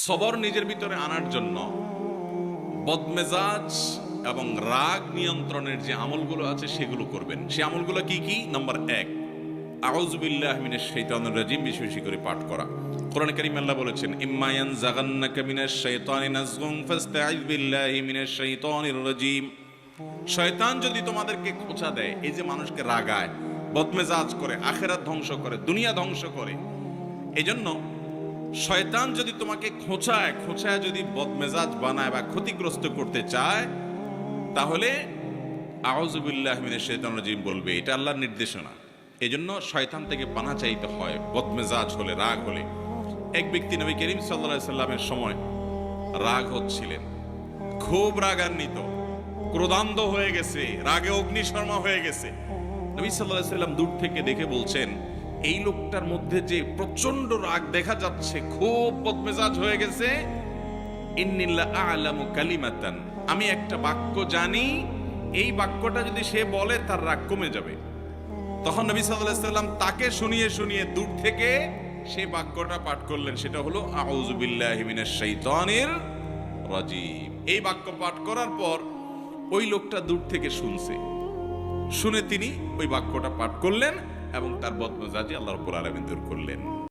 সবর নিজের ভিতরে আনার জন্য বদমেজাজ এবং রাগ নিয়ন্ত্রণের যে আমলগুলো আছে সেগুলো করবেন। সে আমলগুলো কি কি? নাম্বার 1, আউযু বিল্লাহি মিনাশ শাইতানির রাজিম বেশি বেশি করে পাঠ করা। কোরআনে কারীম আল্লাহ বলেছেন, ইম্মা ইয়ানজাগান্নাকা মিনাশ শাইতানি নাজগুন ফাস্তাইয বিল্লাহি মিনাশ শাইতানির রাজিম। শয়তান যদি তোমাদেরকে খোঁচা দেয়, এই যে মানুষকে রাগায়, বদমেজাজ করে, আখিরাত ধ্বংস করে, দুনিয়া ধ্বংস করে, এজন্য শয়তান যদি তোমাকে খোঁচায় যদি বদমেজাজ বানায় বা ক্ষতিগ্রস্ত করতে চায়, তাহলে আউযু বিল্লাহি মিনাশ শাইতানির রাজিম বলবে। এটা আল্লাহর নির্দেশনা। এজন্য শয়তান থেকে পানাহ চাইতে হয় বদমেজাজ হলে, রাগ হলে। এক ব্যক্তি নবী করিম সাল্লাল্লাহু আলাইহি সাল্লামের সময় রাগ হচ্ছিলেন, খুব রাগান্বিত, ক্রোধান্ধ হয়ে গেছে, রাগে অগ্নিশর্মা হয়ে গেছে। নবী সাল্লাল্লাহু আলাইহি সাল্লাম দূর থেকে দেখে বলছেন, এই লোকটার মধ্যে যে প্রচন্ড রাগ দেখা যাচ্ছে, খুব বদমেজাজ হয়ে গেছে, ইন্নিল্লা আ'লামু কালিমাতান, আমি একটা বাক্য জানি, এই বাক্যটা যদি সে বলে তার রাগ কমে যাবে। তখন নবী সাল্লাল্লাহু আলাইহি সাল্লাম তাকে শুনিয়ে শুনিয়ে দূর থেকে সেই বাক্যটা পাঠ করলেন। সেটা হলো আউযু বিল্লাহি মিনাশ শাইতানির রাজিম। এই বাক্য পাঠ করার পর ওই লোকটা দূর থেকে শুনে তিনি ওই বাক্যটা পাঠ করলেন এবং তার বদমেজাজি আল্লাহ রাব্বুল আলামিন দূর করলেন।